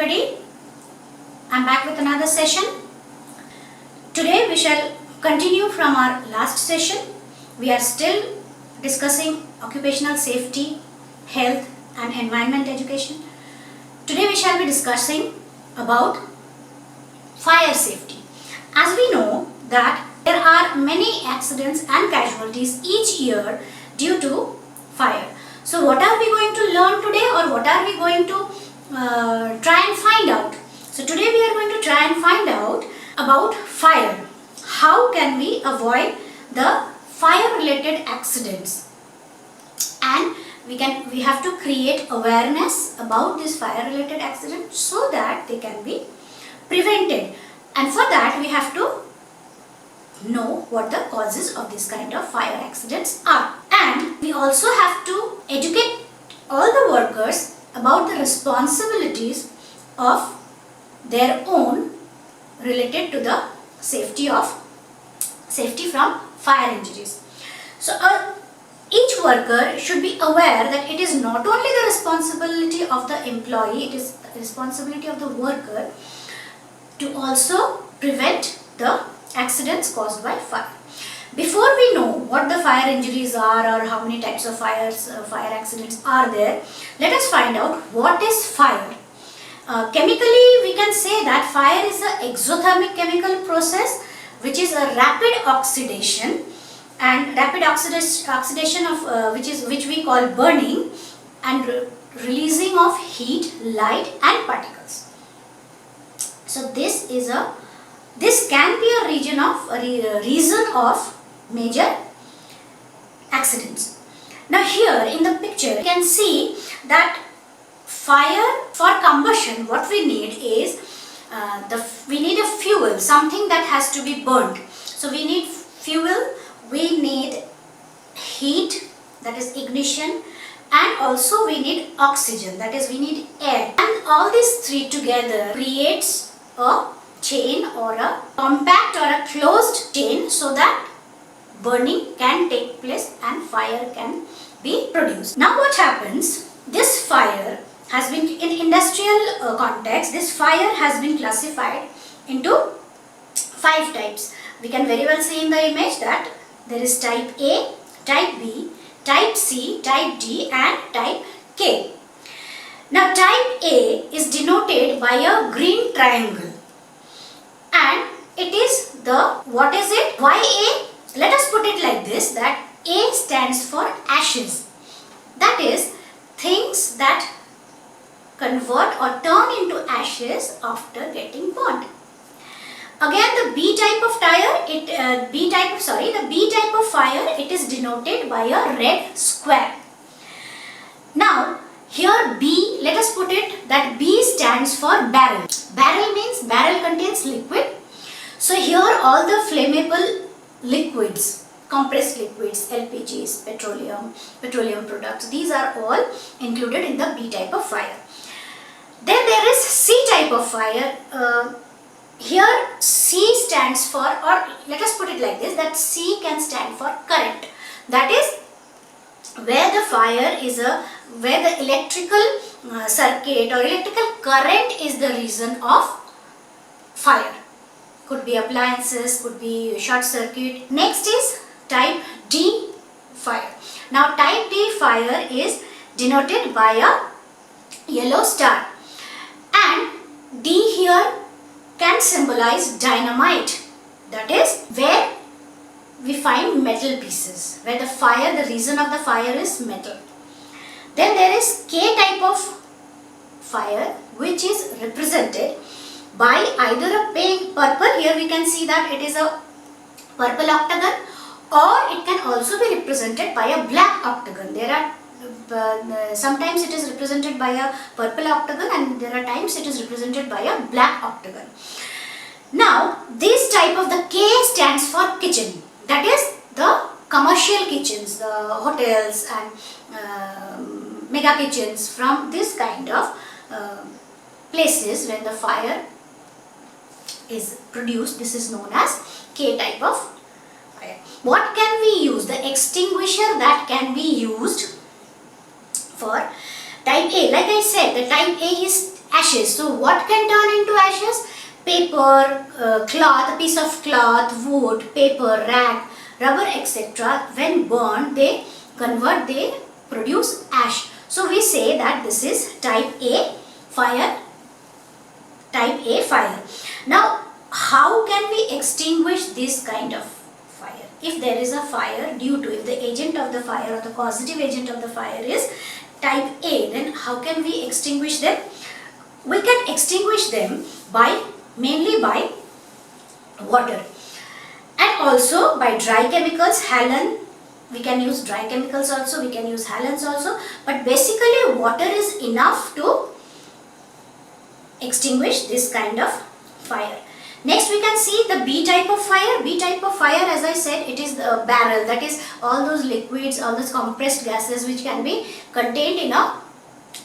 everybody. I'm back with another session. Today we shall continue from our last session. We are still discussing occupational safety, health and environment education. Today we shall be discussing about fire safety. As we know that there are many accidents and casualties each year due to fire. So what are we going to learn today, or what are we going to try and find out? So today we are going to try and find out about fire. How can we avoid the fire related accidents? And we have to create awareness about this fire related accident so that they can be prevented. And for that we have to know what the causes of this kind of fire accidents are. And we also have to educate all the workers about the responsibilities of their own related to the safety from fire injuries. So each worker should be aware that it is not only the responsibility of the employee, it is the responsibility of the worker to also prevent the accidents caused by fire. Before we know what the fire injuries are or how many types of fire accidents are there, let us find out what is fire. Chemically, we can say that fire is an exothermic chemical process which is a rapid oxidation, and rapid oxidation of which we call burning, and releasing of heat, light and particles. So this can be a reason of major accidents. Now here in the picture you can see that fire, for combustion, what we need is we need a fuel, something that has to be burnt. So we need fuel, we need heat, that is ignition, and also we need oxygen, that is we need air. And all these three together creates a chain or a compact or a closed chain so that burning can take place and fire can be produced. Now what happens, this fire has been, in industrial context, this fire has been classified into 5 types. We can very well see in the image that there is type A, type B, type C, type D and type K. Now type A is denoted by a green triangle, and it is the, what is it? Why A? Let us put it like this, that A stands for ashes. That is, things that convert or turn into ashes after getting burnt. Again, the B type of fire, it is denoted by a red square. Now here B, let us put it that B stands for barrel. Barrel means barrel contains liquid. So here all the flammable liquids, compressed liquids, LPGs, petroleum products, these are all included in the B type of fire. Then there is C type of fire. Here C stands for, or let us put it like this, that C can stand for current. That is where the fire is where the electrical circuit or electrical current is the reason of fire. Could be appliances, could be short circuit. Next is type D fire. Now type D fire is denoted by a yellow star, and D here can symbolize dynamite. That is where we find metal pieces, where the reason of the fire is metal. Then there is K type of fire, which is represented by either a purple, here we can see that it is a purple octagon, or it can also be represented by a black octagon. There are sometimes it is represented by a purple octagon, and there are times it is represented by a black octagon. Now this type of, the K stands for kitchen. That is the commercial kitchens, the hotels and mega kitchens. From this kind of places when the fire is produced, this is known as K type of fire. What can we use? The extinguisher that can be used for type A. Like I said, the type A is ashes. So what can turn into ashes? Paper, cloth, a piece of cloth, wood, paper, rag, rubber, etc. When burned, they produce ash. So we say that this is type A fire. Type A fire. Now, how can we extinguish this kind of fire? If there is a fire if the agent of the fire or the causative agent of the fire is type A, then how can we extinguish them? We can extinguish them mainly by water and also by dry chemicals, halon. We can use dry chemicals also, we can use halons also, but basically water is enough to extinguish this kind of fire. Next we can see the B type of fire. B type of fire, as I said, it is the barrel, that is all those liquids, all those compressed gases which can be contained in a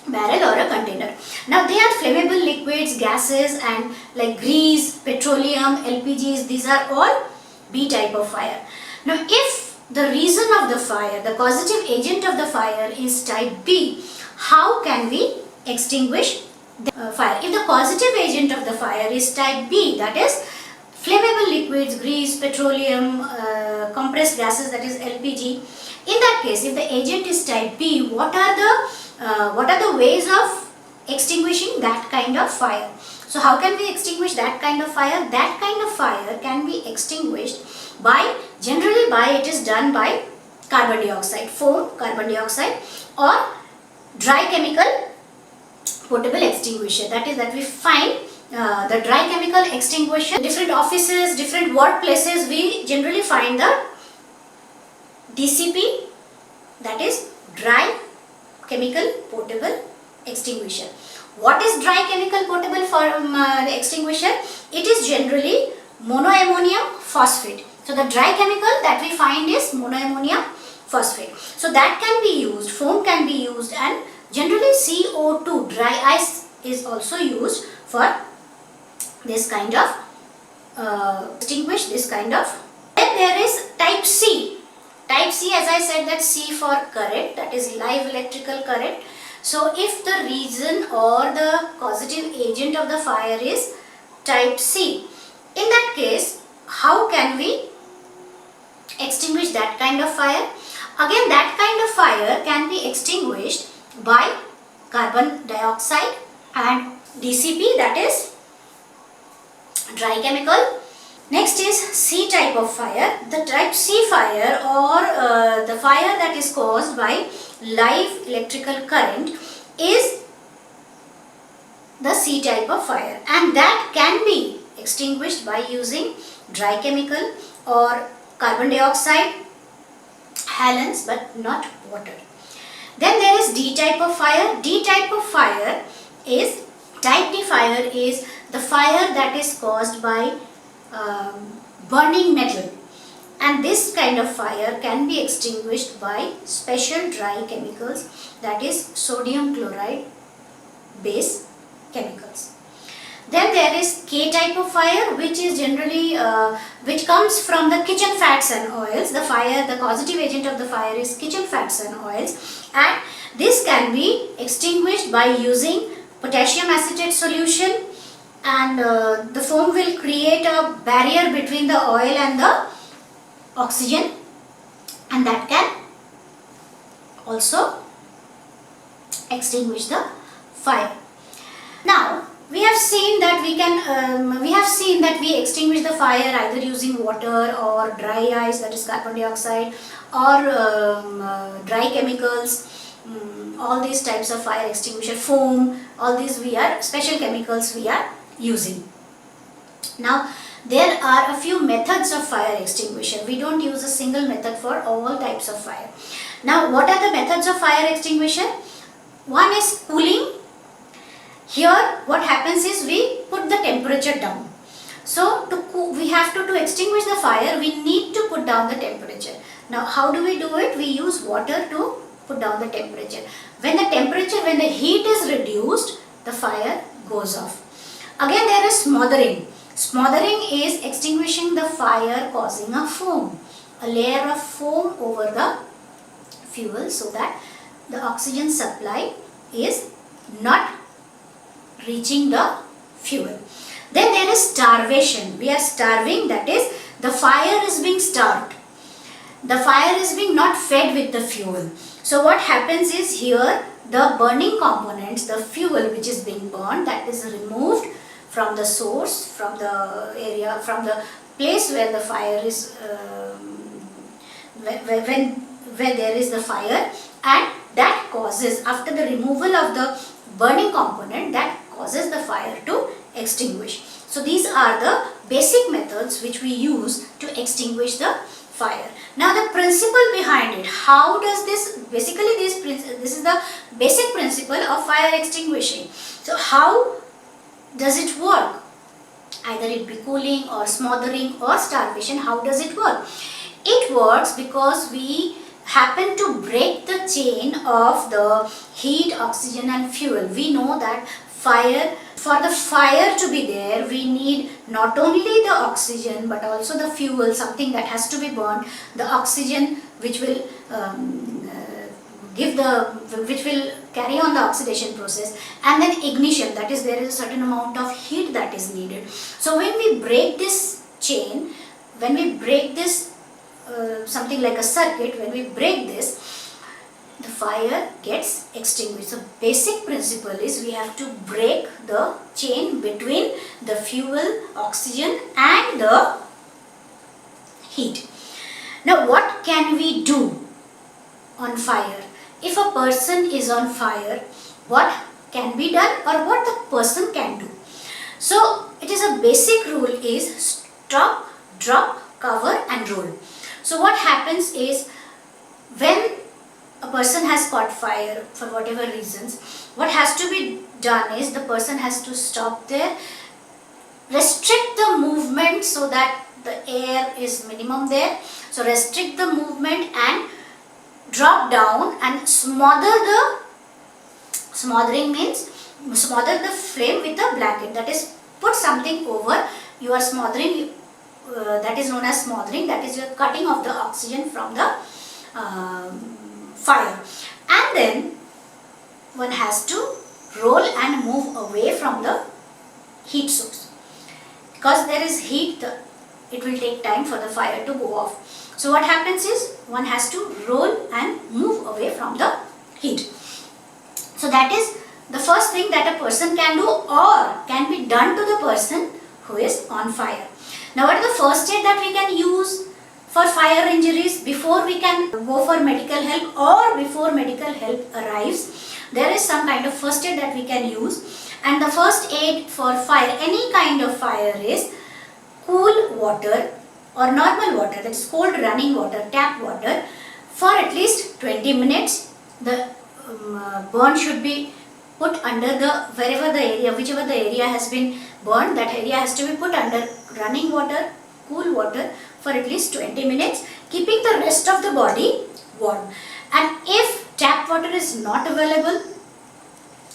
barrel or a container. Now they are flammable liquids, gases, and like grease, petroleum, LPGs, these are all B type of fire. Now if the reason of the fire, the causative agent of the fire is type B, how can we extinguish the fire? If the causative agent of the fire is type B, that is flammable liquids, grease, petroleum, compressed gases, that is LPG, in that case, if the agent is type B, what are the ways of extinguishing that kind of fire? So how can we extinguish that kind of fire? That kind of fire can be extinguished generally it is done by carbon dioxide, foam, carbon dioxide, or dry chemical potable extinguisher. That is that we find the dry chemical extinguisher. Different offices, different workplaces, we generally find the DCP, that is dry chemical potable extinguisher. What is dry chemical potable extinguisher? It is generally monoammonium phosphate. So the dry chemical that we find is monoammonium phosphate. So that can be used, foam can be used, and generally CO2, dry ice, is also used for this kind of extinguish this kind of. Then there is type C. Type C, as I said, that C for current, that is live electrical current. So if the reason or the causative agent of the fire is type C, in that case, how can we extinguish that kind of fire? Again, that kind of fire can be extinguished by carbon dioxide and DCP, that is dry chemical. Next is C type of fire. The type C fire, or the fire that is caused by live electrical current, is the C type of fire, and that can be extinguished by using dry chemical or carbon dioxide, halons, but not water. Then there is D type of fire. D type of fire is, type D fire is the fire that is caused by burning metal, and this kind of fire can be extinguished by special dry chemicals, that is sodium chloride base chemicals. Then there is K type of fire, which is generally which comes from the kitchen fats and oils. The causative agent of the fire is kitchen fats and oils, and this can be extinguished by using potassium acetate solution, and the foam will create a barrier between the oil and the oxygen, and that can also extinguish the fire. Now we have seen that we extinguish the fire either using water or dry ice, that is carbon dioxide, or dry chemicals, all these types of fire extinguisher, foam, all these special chemicals we are using. Now there are a few methods of fire extinguisher. We don't use a single method for all types of fire. Now what are the methods of fire extinguisher? One is cooling. Here what happens is we put the temperature down. So to extinguish the fire, we need to put down the temperature. Now how do we do it? We use water to put down the temperature. When the heat is reduced, the fire goes off. Again there is smothering. Smothering is extinguishing the fire causing a foam, a layer of foam over the fuel, so that the oxygen supply is not reaching the fuel. Then there is starvation. We are starving, that is, the fire is being starved. The fire is being not fed with the fuel. So what happens is here the burning components, the fuel which is being burned, that is removed from the source, from the area, from the place where the fire is, where there is the fire, and that causes, after the removal of the burning component, that causes the fire to extinguish. So these are the basic methods which we use to extinguish the fire. Now the principle behind it, how does this, basically this is the basic principle of fire extinguishing. So how does it work? Either it be cooling or smothering or starvation, how does it work? It works because we happen to break the chain of the heat, oxygen and fuel. We know that for the fire to be there, we need not only the oxygen but also the fuel, something that has to be burned, the oxygen which will which will carry on the oxidation process, and then ignition, that is, there is a certain amount of heat that is needed. So when we break this chain, when we break this something like a circuit, when we break this, the fire gets extinguished. So basic principle is we have to break the chain between the fuel, oxygen and the heat. Now what can we do on fire? If a person is on fire, what can be done or what the person can do? So it is a basic rule is stop, drop, cover and roll. So what happens is when a person has caught fire for whatever reasons, what has to be done is the person has to stop there, restrict the movement so that the air is minimum there. So restrict the movement and drop down and smothering means smother the flame with a blanket, that is, put something over. You are smothering, that is known as smothering, that is, you are cutting off the oxygen from the fire, and then one has to roll and move away from the heat source. Because there is heat, it will take time for the fire to go off. So what happens is one has to roll and move away from the heat. So that is the first thing that a person can do or can be done to the person who is on fire. Now what is the first aid that we can use for fire injuries before we can go for medical help or before medical help arrives? There is some kind of first aid that we can use, and the first aid for fire, any kind of fire, is cool water or normal water, that is cold running water, tap water, for at least 20 minutes. The burn should be put under the, wherever the area, whichever the area has been burned, that area has to be put under running water, cool water for at least 20 minutes, keeping the rest of the body warm. And if tap water is not available,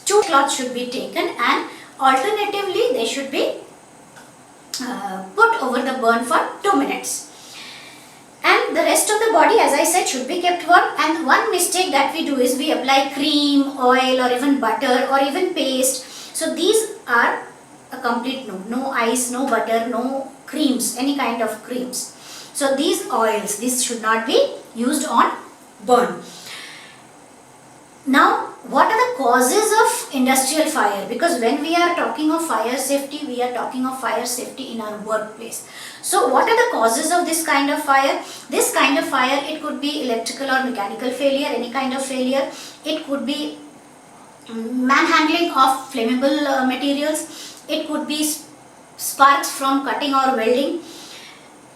2 cloths should be taken and alternatively they should be put over the burn for 2 minutes. And the rest of the body, as I said, should be kept warm. And one mistake that we do is we apply cream, oil or even butter or even paste. So these are a complete no. No ice, no butter, no creams, any kind of creams. So these oils, this should not be used on burn. Now, what are the causes of industrial fire? Because when we are talking of fire safety, we are talking of fire safety in our workplace. So what are the causes of this kind of fire? This kind of fire, it could be electrical or mechanical failure, any kind of failure. It could be manhandling of flammable materials. It could be sparks from cutting or welding.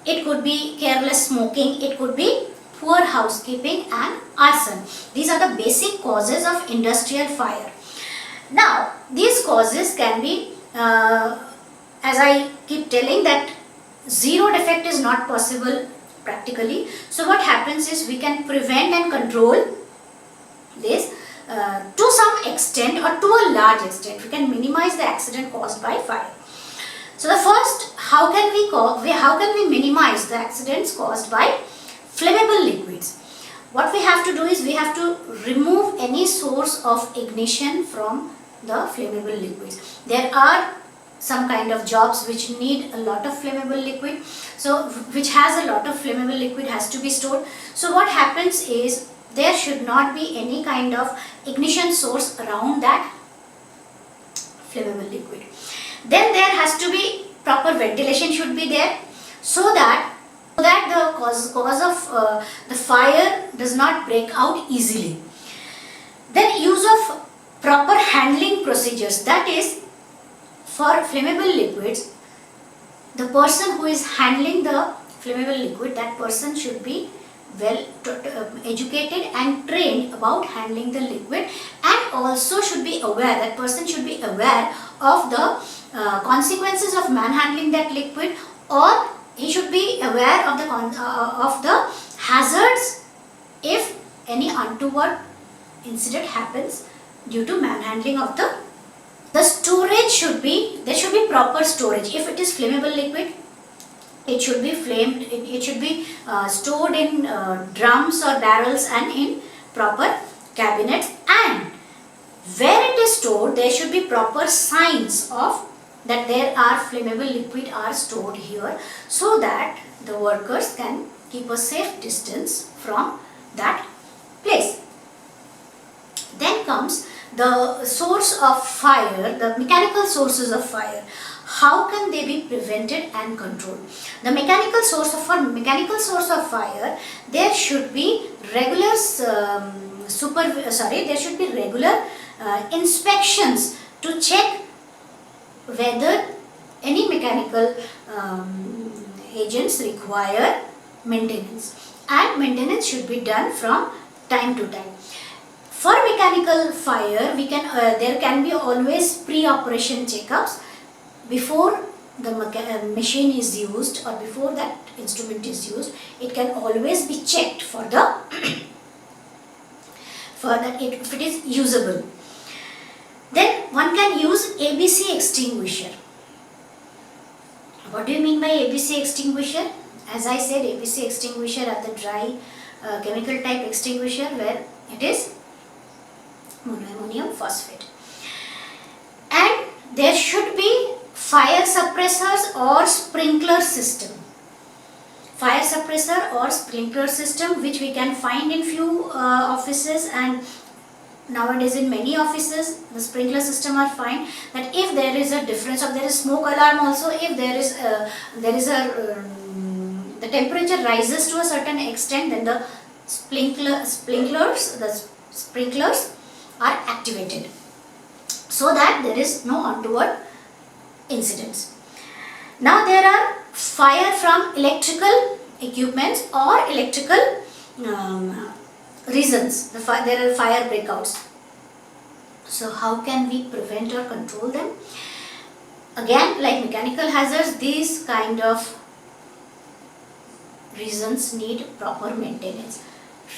It could be careless smoking. It could be poor housekeeping and arson. These are the basic causes of industrial fire. Now, these causes can be, as I keep telling, that zero defect is not possible practically. So what happens is we can prevent and control this to some extent or to a large extent. We can minimize the accident caused by fire. So the first, how can we minimize the accidents caused by flammable liquids? What we have to do is we have to remove any source of ignition from the flammable liquids. There are some kind of jobs which need a lot of flammable liquid, so which has a lot of flammable liquid has to be stored. So what happens is there should not be any kind of ignition source around that flammable liquid. Then there has to be proper ventilation should be there, so that the cause of the fire does not break out easily. Then use of proper handling procedures, that is, for flammable liquids, the person who is handling the flammable liquid, that person should be well educated and trained about handling the liquid, and also should be aware, that person should be aware of the consequences of manhandling that liquid, or he should be aware of the hazards if any untoward incident happens due to manhandling of the storage should be, there should be proper storage. If it is flammable liquid, it should be it should be stored in drums or barrels and in proper cabinets, and where it is stored there should be proper signs of that there are flammable liquid are stored here, so that the workers can keep a safe distance from that place. Then comes the source of fire, the mechanical sources of fire. How can they be prevented and controlled? The mechanical source of fire, there should be regular inspections to check whether any mechanical agents require maintenance, and maintenance should be done from time to time. For mechanical fire, there can be always pre-operation checkups before the machine is used, or before that instrument is used. It can always be checked for that if it is usable. Then one can use ABC extinguisher. What do you mean by ABC extinguisher? As I said, ABC extinguisher are the dry chemical type extinguisher where it is monoammonium phosphate. And there should be fire suppressors or sprinkler system. Fire suppressor or sprinkler system, which we can find in few offices, and nowadays in many offices the sprinkler system are fine. That if there is a difference, or there is smoke alarm also, if there is the temperature rises to a certain extent, then the sprinklers are activated, so that there is no untoward incidents. Now there are fire from electrical equipments or electrical reasons. There are fire breakouts. So how can we prevent or control them? Again, like mechanical hazards, these kind of reasons need proper maintenance,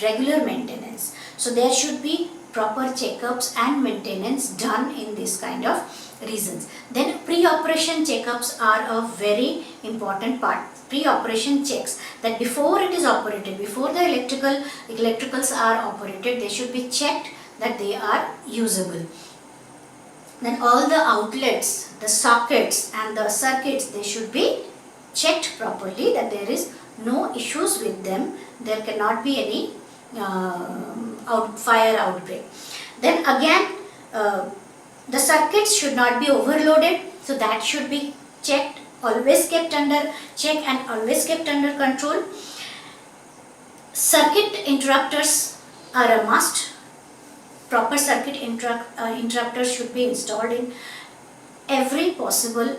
regular maintenance. So there should be proper checkups and maintenance done in this kind of reasons. Then pre-operation checkups are a very important part. Pre-operation checks, that before it is operated, before the electricals are operated, they should be checked that they are usable. Then all the outlets, the sockets and the circuits, they should be checked properly, that there is no issues with them, there cannot be any fire outbreak. Then again, the circuits should not be overloaded, so that should be checked, always kept under check and always kept under control. Circuit interrupters are a must. Proper circuit interrupters should be installed in every possible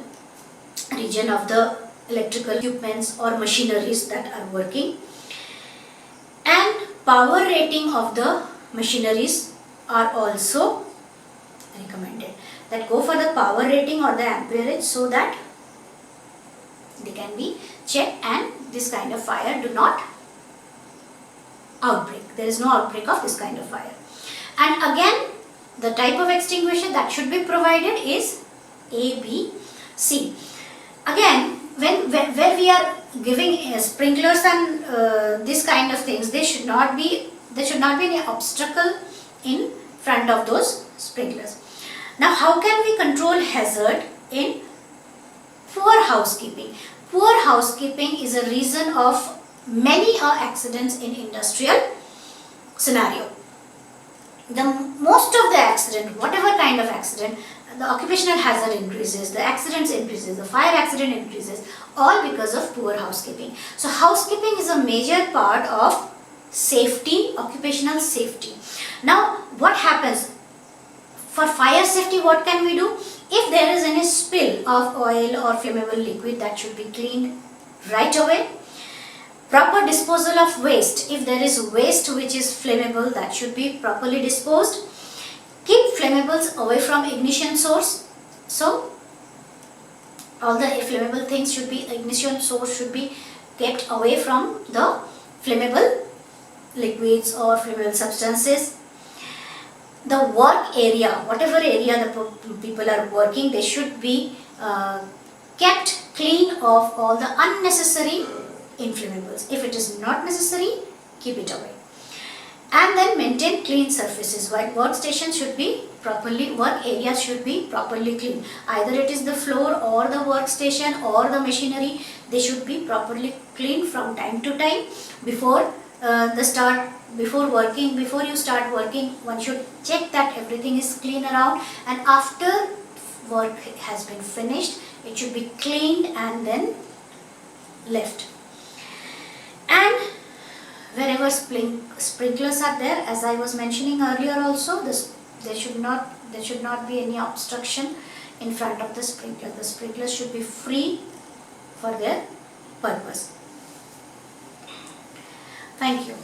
region of the electrical equipments or machineries that are working. And power rating of the machineries are also recommended, that go for the power rating or the amperage, so that they can be checked and this kind of fire do not outbreak. There is no outbreak of this kind of fire. And again, the type of extinguisher that should be provided is A, B, C. Again, where we are giving sprinklers and this kind of things, there should not be any obstacle in front of those sprinklers. Now, how can we control hazard in poor housekeeping? Poor housekeeping is a reason of many accidents in industrial scenario. The most of the accident, whatever kind of accident, the occupational hazard increases, the accidents increases, the fire accident increases, all because of poor housekeeping. So housekeeping is a major part of safety, occupational safety. Now what happens? For fire safety, what can we do? If there is any spill of oil or flammable liquid, that should be cleaned right away. Proper disposal of waste. If there is waste which is flammable, that should be properly disposed. Keep flammables away from ignition source. So all the flammable things should be, ignition source should be kept away from the flammable liquids or flammable substances. The work area, whatever area the people are working, they should be kept clean of all the unnecessary inflammables. If it is not necessary, keep it away. And then maintain clean surfaces. While workstation should be properly, work areas should be properly clean. Either it is the floor or the workstation or the machinery, they should be properly cleaned from time to time. Before you start working, one should check that everything is clean around, and after work has been finished, it should be cleaned and then left. And wherever sprinklers are there, as I was mentioning earlier also, there should not be any obstruction in front of the sprinkler. The sprinklers should be free for their purpose. Thank you.